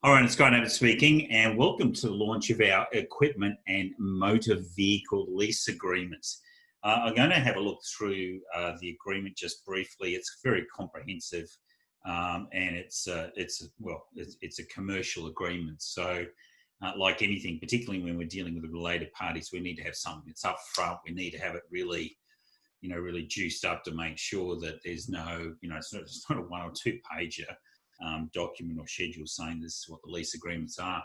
All right, it's Abbott speaking, and welcome to the launch of our equipment and motor vehicle lease agreements. I'm going to have a look through the agreement just briefly. It's very comprehensive, and it's a commercial agreement. So, like anything, particularly when we're dealing with related parties, we need to have something that's up front. We need to have it really juiced up to make sure that there's no, it's not a one or two pager document or schedule saying this is what the lease agreements are.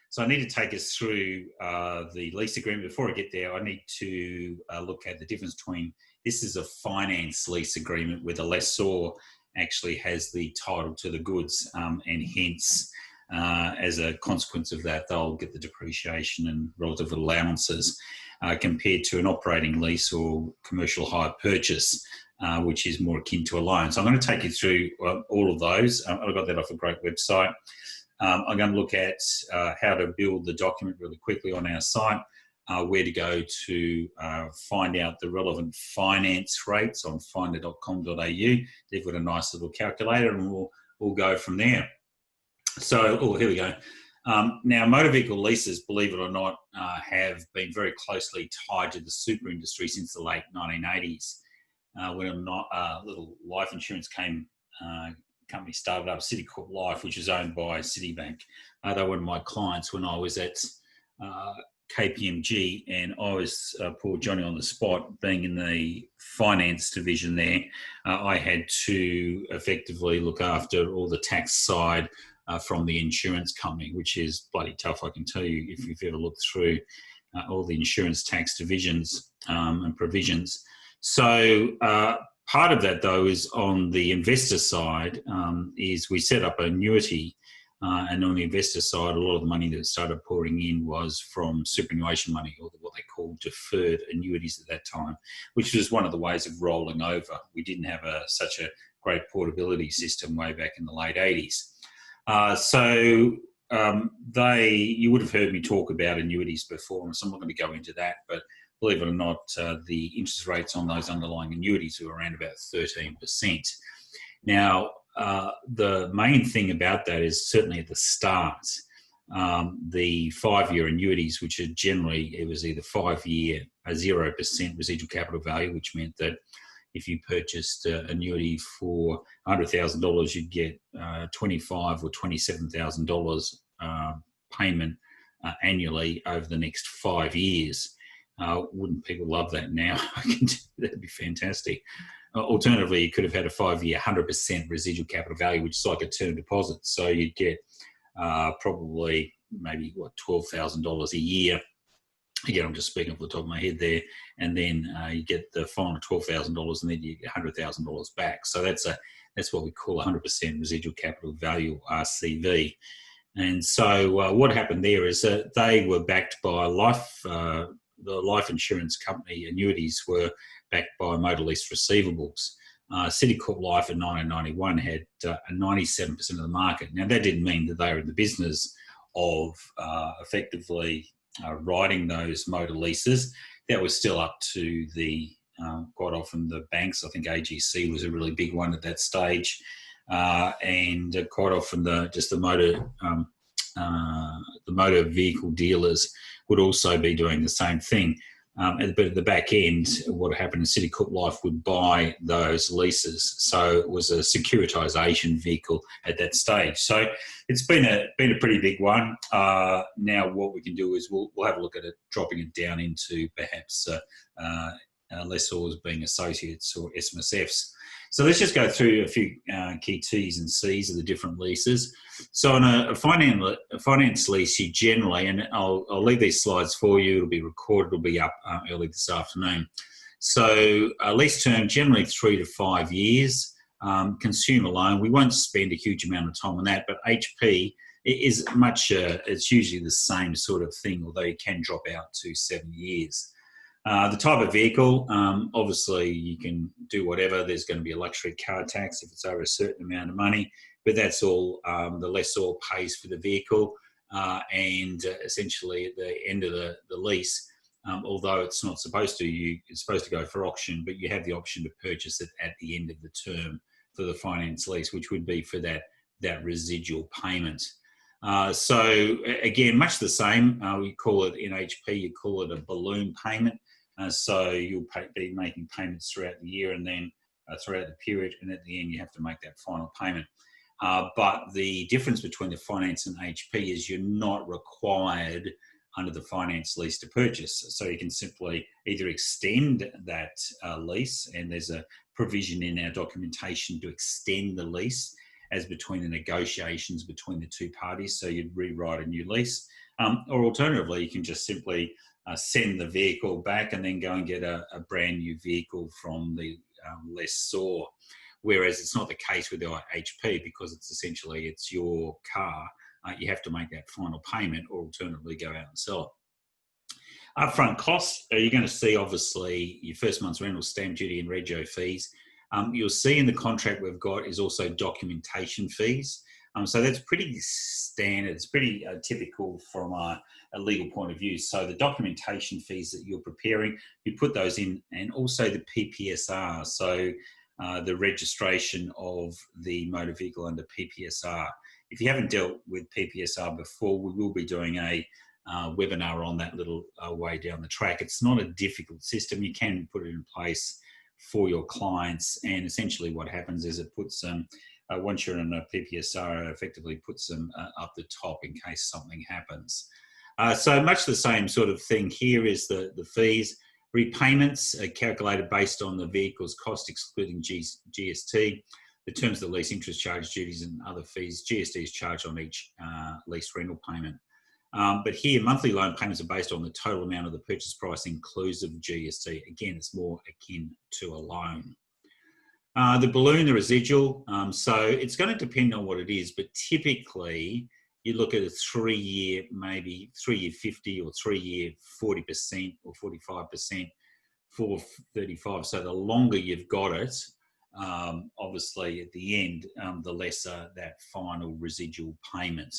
So I need to take us through the lease agreement. Before I get there, I need to look at the difference between, this is a finance lease agreement where the lessor actually has the title to the goods, and hence as a consequence of that, they'll get the depreciation and relative allowances compared to an operating lease or commercial hire purchase, which is more akin to a loan. So I'm going to take you through all of those. I got that off a great website. I'm going to look at how to build the document really quickly on our site, where to go to find out the relevant finance rates on finder.com.au. They've got a nice little calculator, and we'll go from there. So, here we go. Now, motor vehicle leases, believe it or not, have been very closely tied to the super industry since the late 1980s. When a little life insurance company started up, Citicorp Life, which is owned by Citibank. They were one of my clients when I was at KPMG, and I was poor Johnny on the spot, being in the finance division there. I had to effectively look after all the tax side from the insurance company, which is bloody tough, I can tell you, if you've ever looked through all the insurance tax divisions and provisions. So part of that, though, is on the investor side, is we set up an annuity, and on the investor side, a lot of the money that started pouring in was from superannuation money, or what they call deferred annuities at that time, which was one of the ways of rolling over. We didn't have such a great portability system way back in the late 80s. You would have heard me talk about annuities before, so I'm not going to go into that, but believe it or not, the interest rates on those underlying annuities were around about 13%. Now, the main thing about that is certainly at the start, the 5-year annuities, which are generally, it was either 5-year, a 0% residual capital value, which meant that if you purchased an annuity for $100,000, you'd get $25,000 or $27,000 payment annually over the next 5 years. Wouldn't people love that now? That'd be fantastic. Alternatively, you could have had a 5-year 100% residual capital value, which is like a term deposit. So you'd get probably maybe $12,000 a year. Again, I'm just speaking off the top of my head there, and then you get the final $12,000, and then you get $100,000 back. So that's what we call 100% residual capital value, RCV. And so what happened there is that they were backed by the life insurance company annuities were backed by motor lease receivables. Citicorp Life in 1991 had 97% of the market. Now, that didn't mean that they were in the business of effectively writing those motor leases. That was still up to the quite often the banks. I think AGC was a really big one at that stage, and quite often the motor vehicle dealers would also be doing the same thing. But at the back end, what happened is Citicorp Life would buy those leases. So it was a securitization vehicle at that stage. So it's been a pretty big one. Now what we can do is we'll have a look at it, dropping it down into perhaps lessors being associates or SMSFs. So let's just go through a few key T's and C's of the different leases. So on a finance lease, you generally, and I'll leave these slides for you, it'll be recorded, it'll be up early this afternoon. So a lease term, generally 3 to 5 years. Consumer loan, we won't spend a huge amount of time on that, but HP is it's usually the same sort of thing, although you can drop out to 7 years. The type of vehicle, obviously you can do whatever. There's going to be a luxury car tax if it's over a certain amount of money, but that's all the lessor pays for the vehicle. And essentially at the end of the lease, although it's not supposed to, it's supposed to go for auction, but you have the option to purchase it at the end of the term for the finance lease, which would be for that residual payment. So again, much the same. We call it in HP, you call it a balloon payment. So you'll be making payments throughout the year and then throughout the period, and at the end you have to make that final payment. But the difference between the finance and HP is you're not required under the finance lease to purchase. So you can simply either extend that lease, and there's a provision in our documentation to extend the lease as between the negotiations between the two parties. So you'd rewrite a new lease, or alternatively, you can just simply send the vehicle back and then go and get a brand new vehicle from the lessor. Whereas it's not the case with our HP, because it's your car. You have to make that final payment, or alternatively go out and sell it. Upfront costs, you're going to see obviously your first month's rental, stamp duty and rego fees. You'll see in the contract we've got is also documentation fees. So that's pretty standard. It's pretty typical from a legal point of view. So the documentation fees that you're preparing, you put those in, and also the Ppsr. So the registration of the motor vehicle under Ppsr. If you haven't dealt with Ppsr before, we will be doing a webinar on that little way down the track. It's not a difficult system. You can put it in place for your clients, and essentially what happens is it puts them, once you're in a Ppsr, it effectively puts them up the top in case something happens. So much the same sort of thing here is the fees. Repayments are calculated based on the vehicle's cost, excluding GST. The terms of the lease, interest charge, duties and other fees. GST is charged on each lease rental payment. But here, monthly loan payments are based on the total amount of the purchase price inclusive of GST. Again, it's more akin to a loan. The balloon, the residual, so it's going to depend on what it is, but typically you look at a 3-year, maybe 3-year 50 or 3-year 40% or 45% for 35. So the longer you've got it, obviously at the end, the lesser that final residual payment.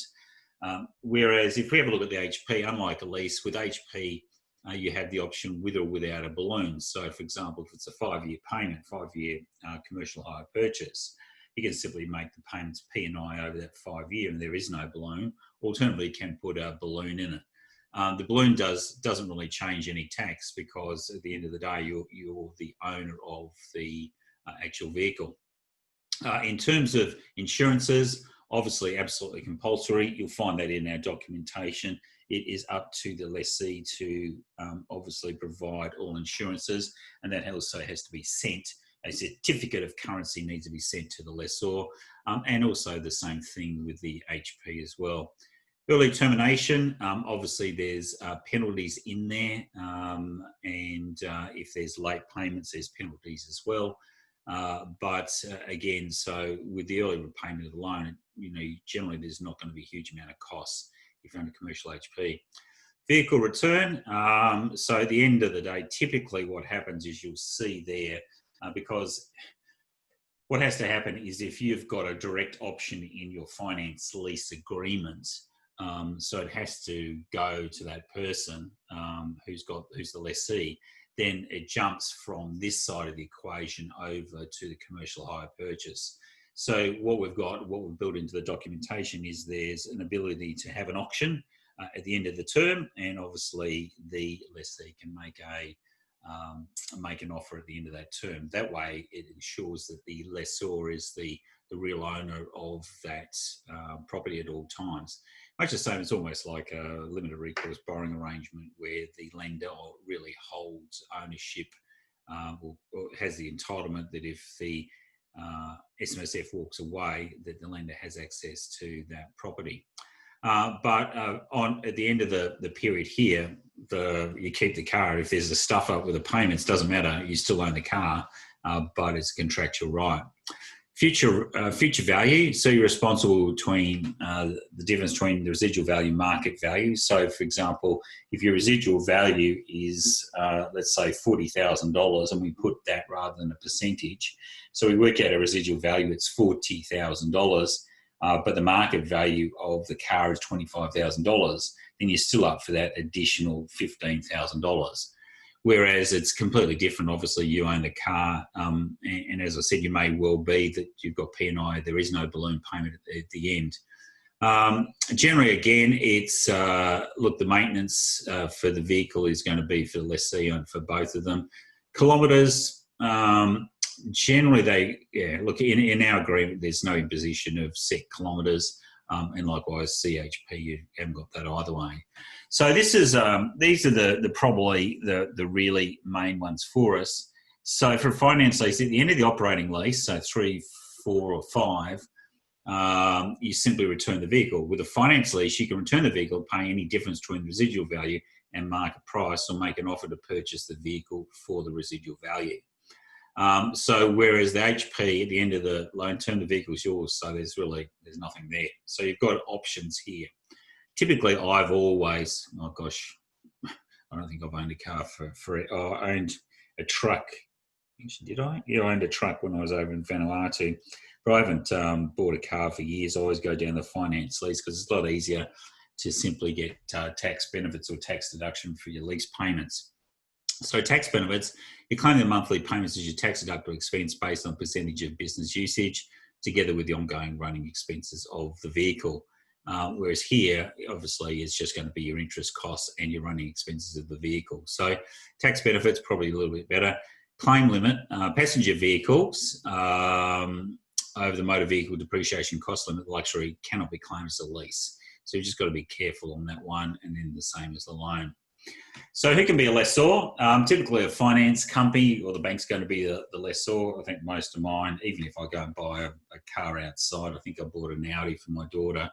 Whereas if we have a look at the HP, unlike a lease, with HP, you have the option with or without a balloon. So for example, if it's a 5-year payment, 5-year commercial hire purchase, you can simply make the payments P&I over that 5-year and there is no balloon. Alternatively, you can put a balloon in it. The balloon doesn't really change any tax, because at the end of the day, you're the owner of the actual vehicle. In terms of insurances, obviously absolutely compulsory. You'll find that in our documentation. It is up to the lessee to obviously provide all insurances, and that also has to be sent. A certificate of currency needs to be sent to the lessor, and also the same thing with the HP as well. Early termination, obviously there's penalties in there, and if there's late payments, there's penalties as well. But again, so with the early repayment of the loan, generally there's not going to be a huge amount of costs if you're under commercial HP. Vehicle return, so at the end of the day, typically what happens is you'll see there, because what has to happen is if you've got a direct option in your finance lease agreement, so it has to go to that person who's the lessee, then it jumps from this side of the equation over to the commercial hire purchase. So what we've built into the documentation is there's an ability to have an auction at the end of the term, and obviously the lessee can make an offer at the end of that term. That way it ensures that the lessor is the real owner of that property at all times. Much the same, it's almost like a limited recourse borrowing arrangement where the lender really holds ownership or has the entitlement that if the SMSF walks away, that the lender has access to that property. But at the end of the period here, you keep the car. If there's a stuff up with the payments, doesn't matter. You still own the car, but it's a contractual right. Future value. So you're responsible between the difference between the residual value and market value. So, for example, if your residual value is let's say $40,000, and we put that rather than a percentage, so we work out a residual value. It's $40,000. But the market value of the car is $25,000, then you're still up for that additional $15,000. Whereas it's completely different. Obviously, you own the car, and as I said, you may well be that you've got P&I. There is no balloon payment at the end. Generally, again, it's look, the maintenance for the vehicle is going to be for the lessee and for both of them. Kilometres, generally look, in our agreement, there's no imposition of set kilometres, and likewise CHP, you haven't got that either way. So this is these are probably the really main ones for us. So for a finance lease, at the end of the operating lease, so 3, 4 or 5, you simply return the vehicle. With a finance lease, you can return the vehicle, pay any difference between the residual value and market price, or make an offer to purchase the vehicle for the residual value. So whereas the HP at the end of the loan term, the vehicle is yours, so there's nothing there. So you've got options here. Typically, I've always, oh gosh, I don't think I've owned a car I owned a truck. Actually, did I? Yeah, I owned a truck when I was over in Vanuatu, but I haven't bought a car for years. I always go down the finance lease because it's a lot easier to simply get tax benefits or tax deduction for your lease payments. So tax benefits, you claim the monthly payments as your tax deductible expense based on percentage of business usage, together with the ongoing running expenses of the vehicle. Whereas here, obviously, it's just going to be your interest costs and your running expenses of the vehicle. So tax benefits, probably a little bit better. Claim limit, passenger vehicles over the motor vehicle depreciation cost limit, the luxury cannot be claimed as a lease. So you've just got to be careful on that one, and then the same as the loan. So who can be a lessor? Typically a finance company, or the bank's going to be the lessor. I think most of mine, even if I go and buy a car outside, I think I bought an Audi for my daughter.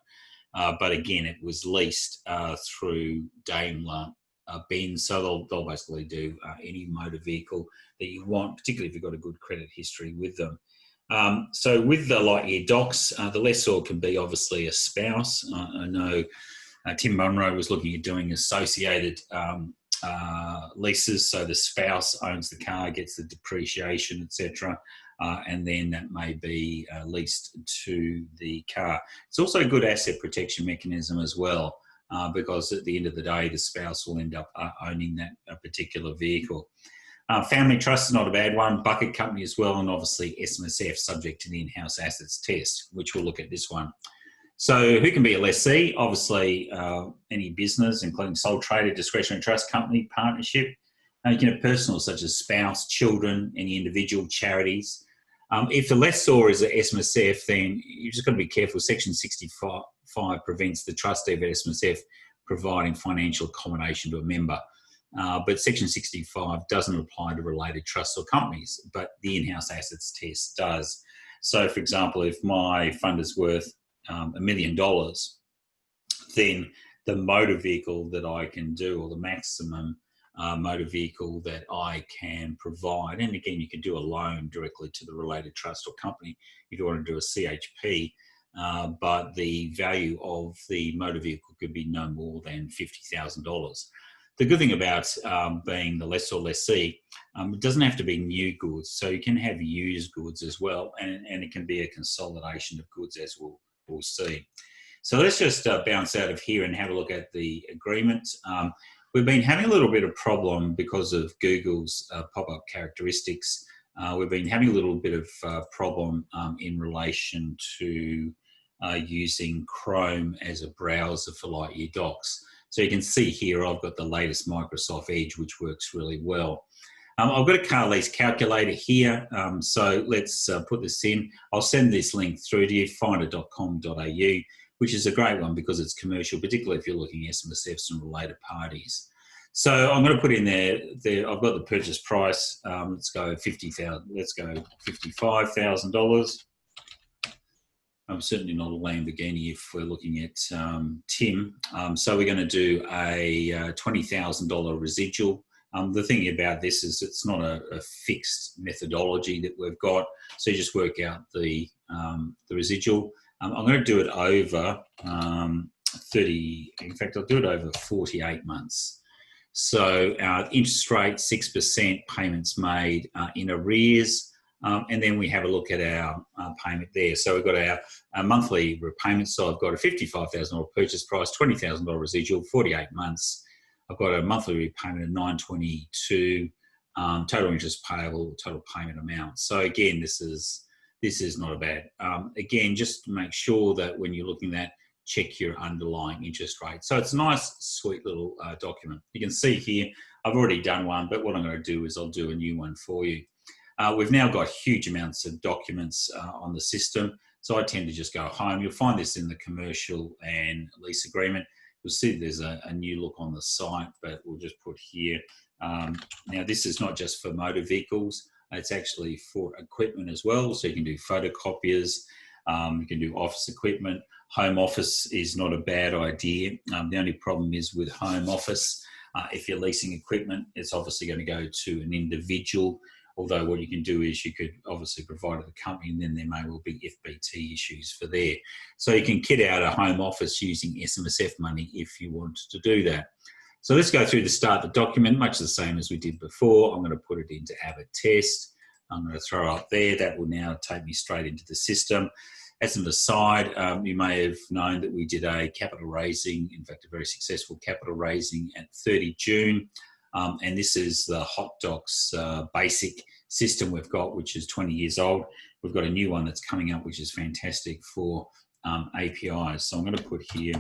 But again, it was leased through Daimler Benz, so they'll basically do any motor vehicle that you want, particularly if you've got a good credit history with them. So with the LightYear docs, the lessor can be obviously a spouse. I know Tim Munro was looking at doing associated leases, so the spouse owns the car, gets the depreciation, etc., and then that may be leased to the car. It's also a good asset protection mechanism as well, because at the end of the day, the spouse will end up owning that particular vehicle. Family trust is not a bad one. Bucket company as well, and obviously SMSF, subject to the in-house assets test, which we'll look at this one. So who can be a lessee? Obviously, any business, including sole trader, discretionary trust company, partnership. You can have personal, such as spouse, children, any individual, charities. If the lessor is a SMSF, then you've just got to be careful. Section 65 prevents the trustee of SMSF providing financial accommodation to a member. But Section 65 doesn't apply to related trusts or companies, but the in-house assets test does. So, for example, if my fund is worth $1 million, then the motor vehicle that I can do, or the maximum motor vehicle that I can provide, and again, you can do a loan directly to the related trust or company if you want to do a CHP, but the value of the motor vehicle could be no more than $50,000. The good thing about being the lessor lessee, it doesn't have to be new goods, so you can have used goods as well, and it can be a consolidation of goods, as we'll see. So let's just bounce out of here and have a look at the agreement. We've been having a little bit of problem because of Google's pop-up characteristics. We've been having a little bit of problem in relation to using Chrome as a browser for LightYear docs. So you can see here I've got the latest Microsoft Edge, which works really well. I've got a car lease calculator here, so let's put this in. I'll send this link through to you, finder.com.au, which is a great one because it's commercial, particularly if you're looking at SMSFs and related parties. So I'm going to put in there I've got the purchase price. Let's go $55,000. I'm certainly not a Lamborghini if we're looking at Tim. So we're going to do a $20,000 residual. The thing about this is it's not a fixed methodology that we've got. So you just work out the residual. I'm going to do it over 30, in fact, I'll do it over 48 months. So our interest rate, 6%, payments made in arrears. And then we have a look at our payment there. So we've got our monthly repayment. So I've got a $55,000 purchase price, $20,000 residual, 48 months. I've got a monthly repayment of $922, total interest payable, total payment amount. So again, this is not a bad. Again, just to make sure that when you're looking at check your underlying interest rate. So it's a nice, sweet little document. You can see here, I've already done one, but what I'm going to do is I'll do a new one for you. We've now got huge amounts of documents on the system, so I tend to just go home. You'll find this in the commercial and lease agreement. You'll see there's a new look on the site, but we'll just put here. Now, this is not just for motor vehicles. It's actually for equipment as well. So you can do photocopiers, you can do office equipment. Home office is not a bad idea. The only problem is with home office, if you're leasing equipment, it's obviously going to go to an individual. Although what you can do is you could obviously provide to the company, and then there may well be FBT issues for there. So you can kit out a home office using SMSF money if you want to do that. So let's go through the start the document, much the same as we did before. I'm going to put it into Abbott test. I'm going to throw it up there. That will now take me straight into the system. As an aside, you may have known that we did a capital raising, in fact, a very successful capital raising at 30 June. And this is the Hot Docs basic system we've got, which is 20 years old. We've got a new one that's coming up, which is fantastic for APIs. So I'm going to put here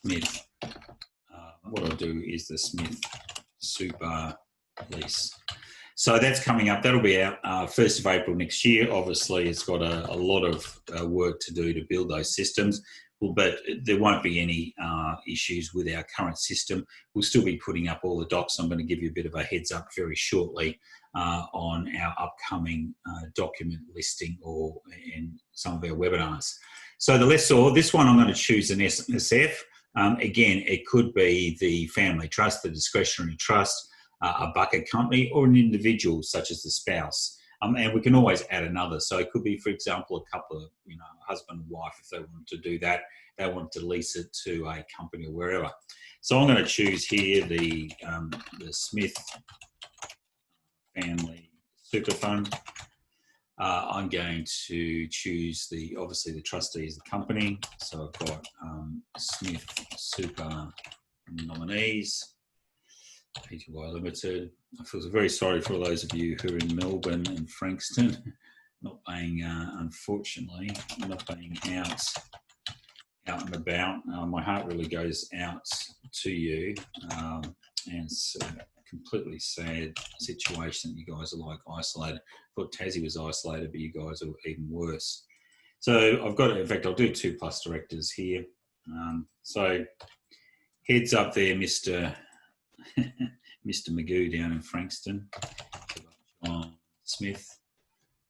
Smith. What I'll do is the Smith Super Lease. So that's coming up. That'll be out 1st of April next year. Obviously, it's got a lot of work to do to build those systems. But there won't be any issues with our current system. We'll still be putting up all the docs. I'm going to give you a bit of a heads up very shortly on our upcoming document listing or in some of our webinars. So the lessor, this one I'm going to choose an SMSF. Again, it could be the family trust, the discretionary trust, a bucket company, or an individual such as the spouse. And we can always add another. So it could be, for example, a couple of, husband and wife, if they want to do that, they want to lease it to a company or wherever. So I'm going to choose here the Smith Family Super Fund. I'm going to choose obviously the trustee is the company. So I've got Smith Super Nominees. Pty Limited. I feel very sorry for all those of you who are in Melbourne and Frankston, not paying, unfortunately, not paying out and about. My heart really goes out to you, and it's a completely sad situation that you guys are like isolated. I thought Tassie was isolated, but you guys are even worse. So I've got, in fact, I'll do 2+ directors here. So heads up there, Mr. Magoo down in Frankston, John Smith,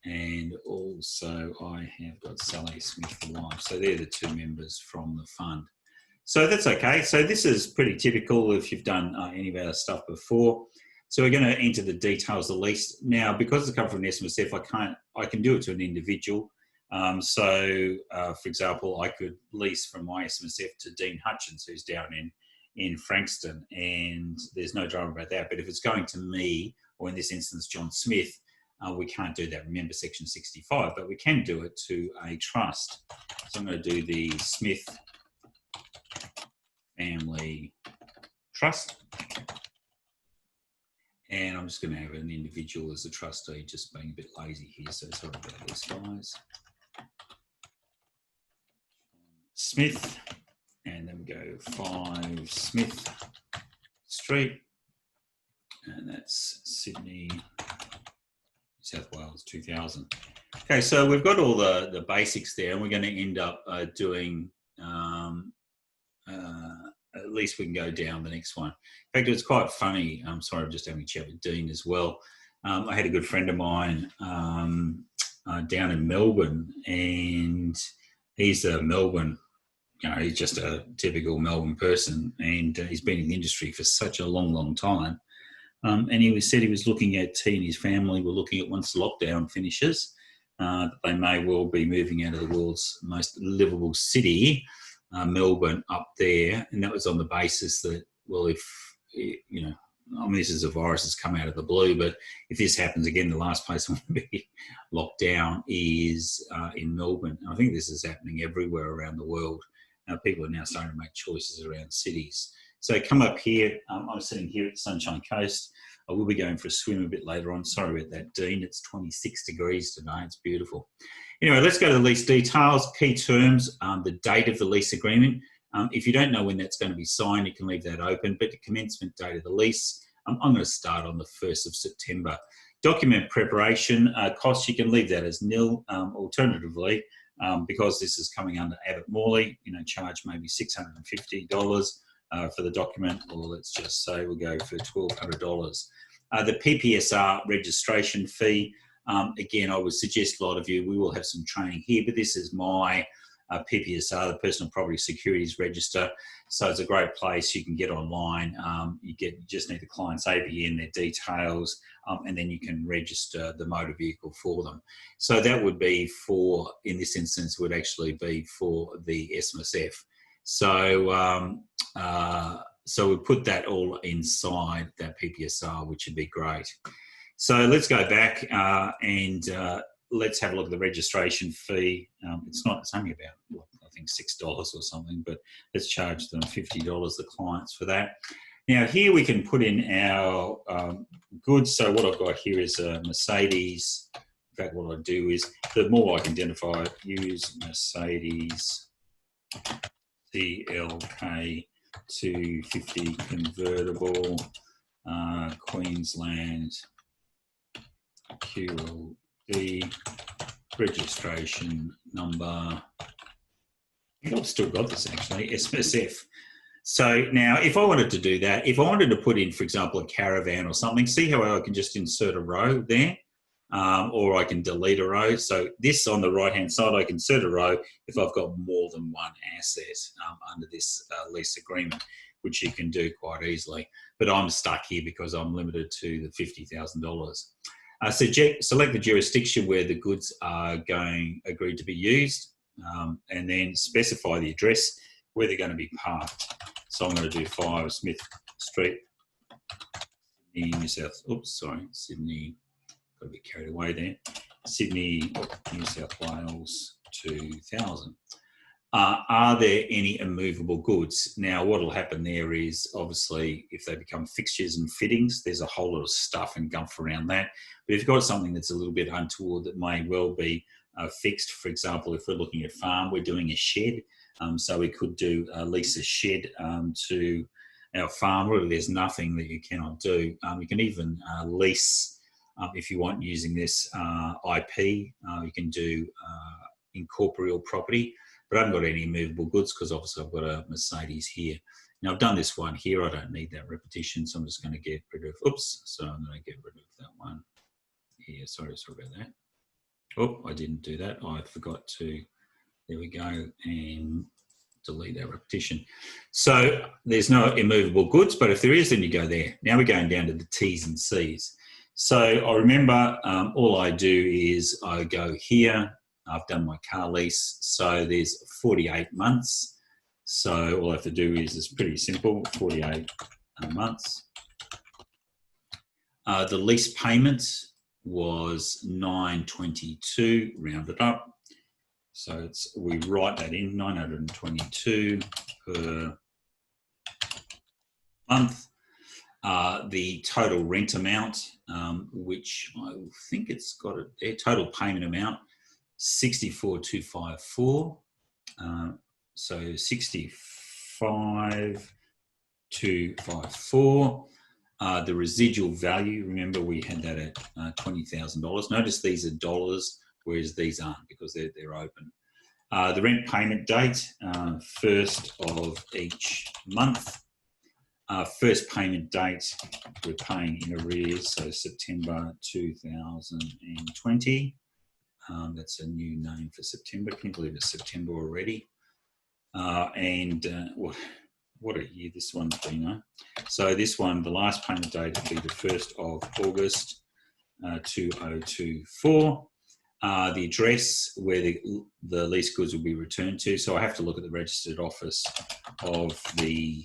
and also I have got Sally Smith for life. So they're the 2 members from the fund. So that's okay. So this is pretty typical if you've done any of our stuff before. So we're going to enter the details of the lease. Now, because it's come from an SMSF, I can do it to an individual. For example, I could lease from my SMSF to Dean Hutchins, who's down in Frankston, and there's no drama about that. But if it's going to me, or in this instance, John Smith, we can't do that. Remember Section 65, but we can do it to a trust. So I'm going to do the Smith Family Trust. And I'm just going to have an individual as a trustee, just being a bit lazy here. So sorry about this, guys. Smith. And then we go 5 Smith Street, and that's Sydney, New South Wales, 2000. Okay, so we've got all the basics there, and we're going to end up doing, at least we can go down the next one. In fact, it's quite funny. I'm sorry, I'm just having a chat with Dean as well. I had a good friend of mine down in Melbourne, and he's a Melbourne, he's just a typical Melbourne person, and he's been in the industry for such a long, long time. And he said he was looking at, he and his family were looking at, once lockdown finishes, that they may well be moving out of the world's most livable city, Melbourne, up there. And that was on the basis that, well, if, this is a virus that's come out of the blue, but if this happens again, the last place I want to be locked down is in Melbourne. And I think this is happening everywhere around the world. People are now starting to make choices around cities. So come up here. I'm sitting here at the Sunshine Coast. I will be going for a swim a bit later on. Sorry about that, Dean. It's 26 degrees today. It's beautiful. Anyway, let's go to the lease details. Key terms, the date of the lease agreement. If you don't know when that's going to be signed, you can leave that open, but the commencement date of the lease, I'm going to start on the 1st of September. Document preparation costs, you can leave that as nil. Alternatively, because this is coming under Abbott-Family, charge maybe $650 for the document, or let's just say we'll go for $1,200. The Ppsr registration fee, again, I would suggest a lot of you, we will have some training here, but this is my Ppsr, the Personal Property Securities Register. So it's a great place. You can get online. You just need the client's ABN, their details, and then you can register the motor vehicle for them. So that would be for, in this instance, would actually be for the SMSF. So so we put that all inside that Ppsr, which would be great. So let's go back and let's have a look at the registration fee. It's only about, I think, $6 or something, but let's charge them $50, the clients, for that. Now here we can put in our goods. So what I've got here is a Mercedes. In fact, what I do is, the more I can identify, use Mercedes CLK 250 convertible, Queensland QLD, registration number. I think I've still got this actually, SMSF. So now if I wanted to do that, if I wanted to put in, for example, a caravan or something, see how I can just insert a row there, or I can delete a row. So this on the right-hand side, I can insert a row if I've got more than one asset under this lease agreement, which you can do quite easily. But I'm stuck here because I'm limited to the $50,000. Select the jurisdiction where the goods are agreed to be used, and then specify the address where they're going to be parked. So I'm going to do 5 Smith Street, Sydney, New South. Oops, sorry, Sydney. Got a bit carried away there. Sydney, New South Wales, 2000. Are there any immovable goods? Now, what will happen there is, obviously, if they become fixtures and fittings, there's a whole lot of stuff and gumph around that. But if you've got something that's a little bit untoward that may well be fixed, for example, if we're looking at farm, we're doing a shed. So we could lease a shed to our farm. Really, there's nothing that you cannot do. You can even lease, if you want, using this IP. You can do incorporeal property. But I haven't got any movable goods because obviously I've got a Mercedes here. Now I've done this one here. I don't need that repetition, so I'm just going to get rid of, so I'm going to get rid of that one here. Sorry about that. Oh, I didn't do that. I forgot to, there we go, and delete that repetition. So there's no immovable goods, but if there is, then you go there. Now we're going down to the T's and C's. So I remember all I do is I go here. I've done my car lease, so there's 48 months. So all I have to do is, it's pretty simple, 48 months. The lease payment was $922, rounded up. So we write that in, $922 per month. The total rent amount, which I think it's got a total payment amount, 64,254. So 65,254. The residual value, remember we had that at $20,000. Notice these are dollars, whereas these aren't because they're open. The rent payment date, 1st of each month. First payment date, we're paying in arrears, so September 2020. That's a new name for September. Can you believe it's September already? What a year this one's been, huh? So this one, the last payment date will be the 1st of August 2024. The address where the lease goods will be returned to. So I have to look at the registered office of the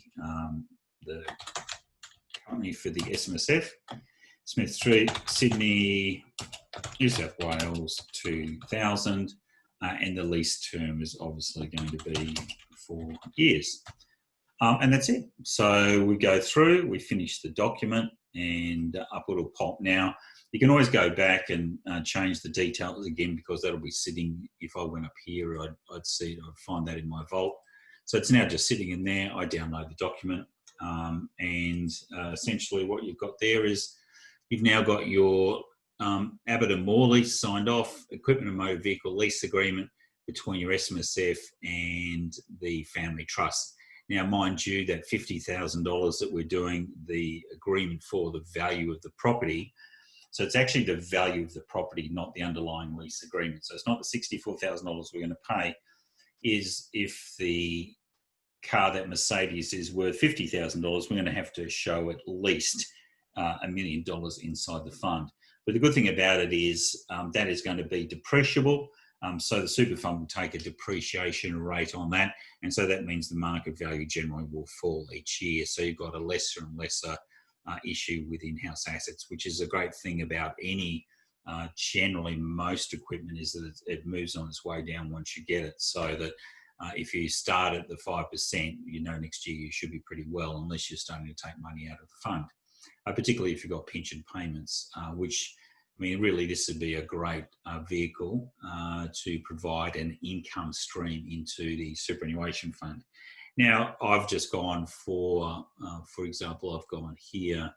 company for the SMSF. Smith Street, Sydney, New South Wales, 2000. And the lease term is obviously going to be 4 years. And that's it. So we go through, we finish the document, and up it'll pop. Now, You can always go back and change the details again, because that'll be sitting, if I went up here, I'd see it, I'd find that in my vault. So it's now just sitting in there. I download the document, and essentially what you've got there is you've now got your Abbott-Family signed off equipment and motor vehicle lease agreement between your SMSF and the family trust. Now, mind you, that $50,000 that we're doing the agreement for, the value of the property, so it's actually the value of the property, not the underlying lease agreement. So it's not the $64,000 we're going to pay. Is if the car, that Mercedes, is worth $50,000, we're going to have to show at least $1 million inside the fund. But the good thing about it is that is going to be depreciable. So the super fund will take a depreciation rate on that. And so that means the market value generally will fall each year. So you've got a lesser and lesser issue with in-house assets, which is a great thing about any, generally most equipment, is that it moves on its way down once you get it. So that if you start at the 5%, you know next year you should be pretty well, unless you're starting to take money out of the fund. Particularly if you've got pension payments, which, I mean, really this would be a great vehicle to provide an income stream into the superannuation fund. Now, I've just gone for example, I've gone here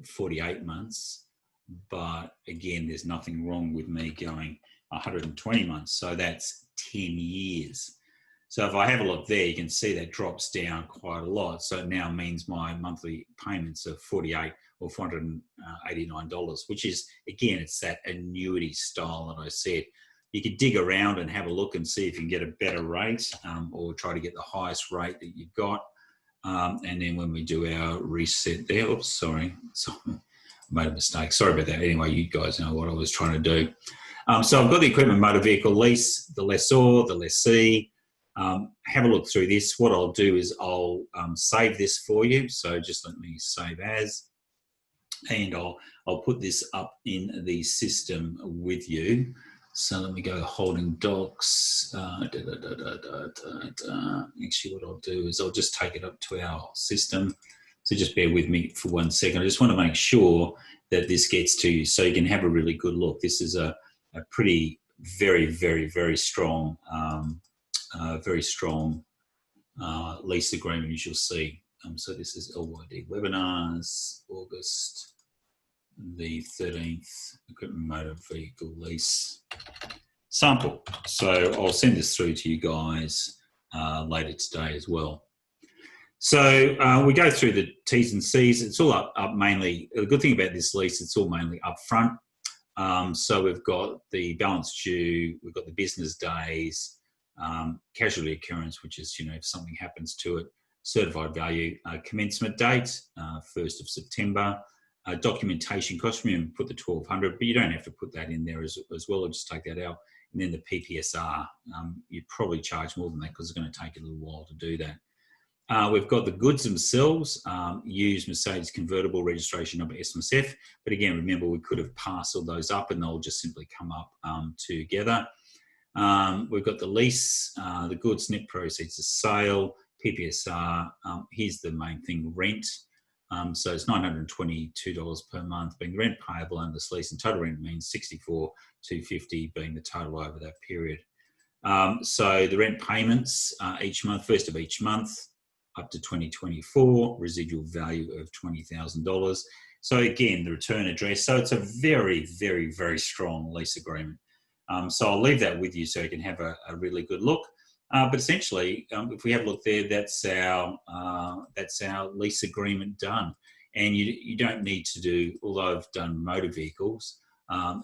48 months, but again, there's nothing wrong with me going 120 months. So that's 10 years. So if I have a look there, you can see that drops down quite a lot. So it now means my monthly payments are $48 or $489, which is, again, it's that annuity style that I said. You could dig around and have a look and see if you can get a better rate, or try to get the highest rate that you've got. And then when we do our reset there, oops, sorry, I made a mistake. Sorry about that. Anyway, you guys know what I was trying to do. So I've got the equipment motor vehicle lease, the lessor, the lessee. Have a look through this. What I'll do is I'll save this for you. So just let me save as, and I'll put this up in the system with you. So let me go holding docs. Actually, what I'll do is I'll just take it up to our system. So just bear with me for 1 second. I just want to make sure that this gets to you so you can have a really good look. This is a pretty, very, very, very strong, lease agreement, as you'll see. So this is LYD webinars, August the 13th, equipment motor vehicle lease sample. So I'll send this through to you guys later today as well. So we go through the T's and C's. It's all up mainly. The good thing about this lease, it's all mainly up front. So we've got the balance due, we've got the business days, casualty occurrence, which is, if something happens to it, certified value, commencement date, 1st of September, documentation cost, remember put the 1,200, but you don't have to put that in there as well, or just take that out. And then the Ppsr, you'd probably charge more than that because it's going to take a little while to do that. We've got the goods themselves, use Mercedes convertible registration number SMSF, but again, remember we could have parceled those up and they'll just simply come up together. We've got the lease, the goods net proceeds of sale, Ppsr, here's the main thing, rent. So it's $922 per month being rent payable under this lease, and total rent means $64,250 being the total over that period. So the rent payments each month, first of each month, up to 2024, residual value of $20,000. So again, the return address. So it's a very, very, very strong lease agreement. So I'll leave that with you so you can have a really good look. But essentially, if we have a look there, that's our lease agreement done. And you don't need to do, although I've done motor vehicles,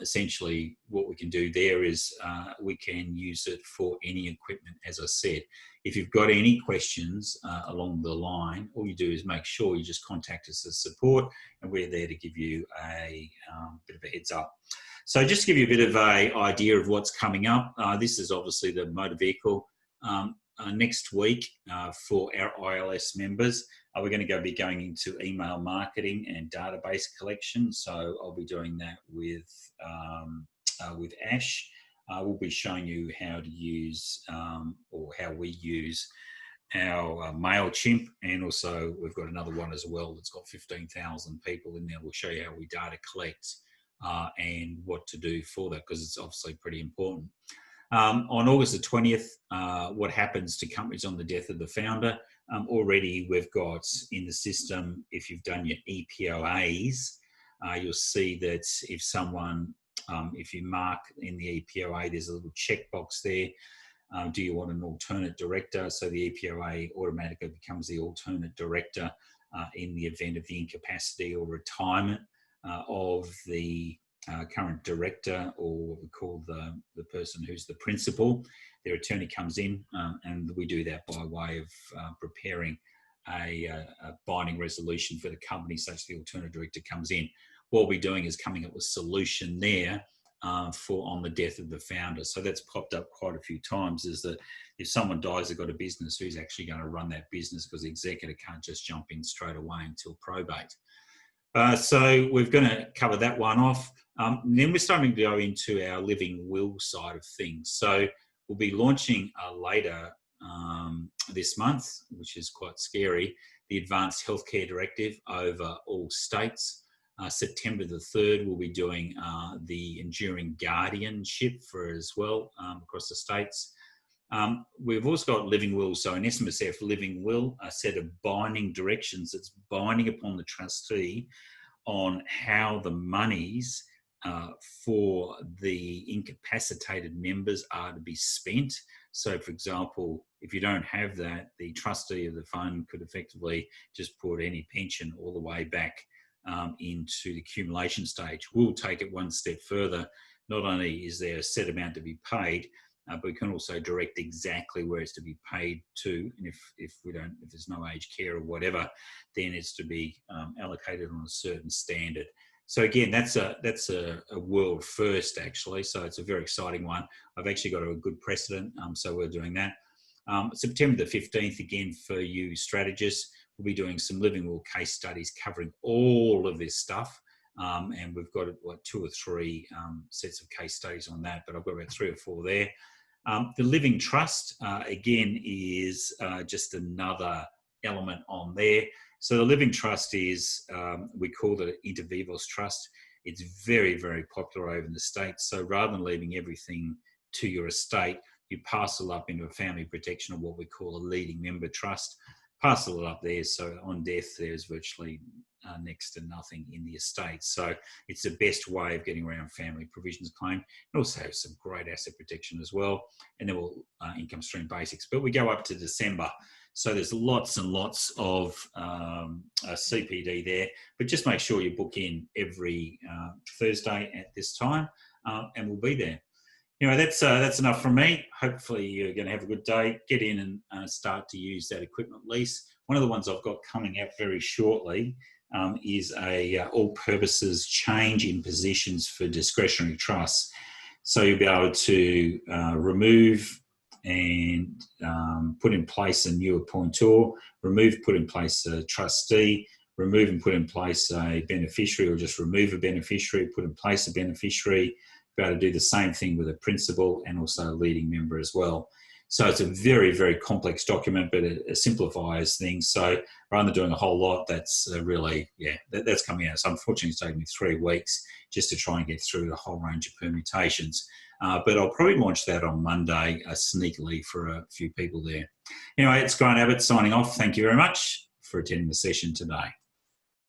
essentially what we can do there is we can use it for any equipment, as I said. If you've got any questions along the line, all you do is make sure you just contact us as support, and we're there to give you a bit of a heads up. So just to give you a bit of an idea of what's coming up, this is obviously the motor vehicle. Next week for our ILS members, we're going to be going into email marketing and database collection. So I'll be doing that with Ash. We'll be showing you how to use or how we use our MailChimp, and also we've got another one as well that's got 15,000 people in there. We'll show you how we data collect and what to do for that, because it's obviously pretty important. On August the 20th, what happens to companies on the death of the founder? Already we've got in the system, if you've done your EPOAs, you'll see that if someone, if you mark in the EPOA, there's a little checkbox there. Do you want an alternate director? So the EPOA automatically becomes the alternate director in the event of the incapacity or retirement of the current director, or what we call the person who's the principal. Their attorney comes in, and we do that by way of preparing a binding resolution for the company such the alternate director comes in. What we're doing is coming up with a solution there for on the death of the founder. So that's popped up quite a few times, is that if someone dies, they've got a business, who's actually going to run that business, because the executor can't just jump in straight away until probate. So we're going to cover that one off. Then we're starting to go into our living will side of things. So we'll be launching later this month, which is quite scary, the Advanced Healthcare Directive over all states. September the 3rd, we'll be doing the Enduring Guardianship for as well across the states. We've also got living will. So an SMSF living will, a set of binding directions that's binding upon the trustee on how the monies for the incapacitated members are to be spent. So, for example, if you don't have that, the trustee of the fund could effectively just put any pension all the way back into the accumulation stage. We'll take it one step further. Not only is there a set amount to be paid, but we can also direct exactly where it's to be paid to. And if there's no aged care or whatever, then it's to be allocated on a certain standard. So again, that's a world first, actually. So it's a very exciting one. I've actually got a good precedent, so we're doing that. September the 15th, again, for you strategists, we'll be doing some living will case studies covering all of this stuff. And we've got 2 or 3 sets of case studies on that, but I've got about 3 or 4 there. The living trust, again, is just another element on there. So the living trust is, we call it an inter vivos trust. It's very, very popular over in the States. So rather than leaving everything to your estate, you parcel up into a family protection, or what we call a leading member trust. Parcel it up there, so on death there's virtually next to nothing in the estate. So it's the best way of getting around family provisions claim. It also has some great asset protection as well, and then we'll income stream basics. But we go up to December, so there's lots and lots of CPD there. But just make sure you book in every Thursday at this time, and we'll be there. Anyway, that's enough from me. Hopefully you're going to have a good day. Get in and start to use that equipment lease. One of the ones I've got coming out very shortly is a all purposes change in positions for discretionary trusts. So you'll be able to remove and put in place a new appointor, remove, put in place a trustee, remove and put in place a beneficiary, or just remove a beneficiary, put in place a beneficiary. Be able to do the same thing with a principal and also a leading member as well. So it's a very, very complex document, but it simplifies things. So rather than doing a whole lot, that's really, that's coming out. So unfortunately, it's taken me 3 weeks just to try and get through the whole range of permutations. But I'll probably launch that on Monday sneakily for a few people there. Anyway, it's Grant Abbott signing off. Thank you very much for attending the session today.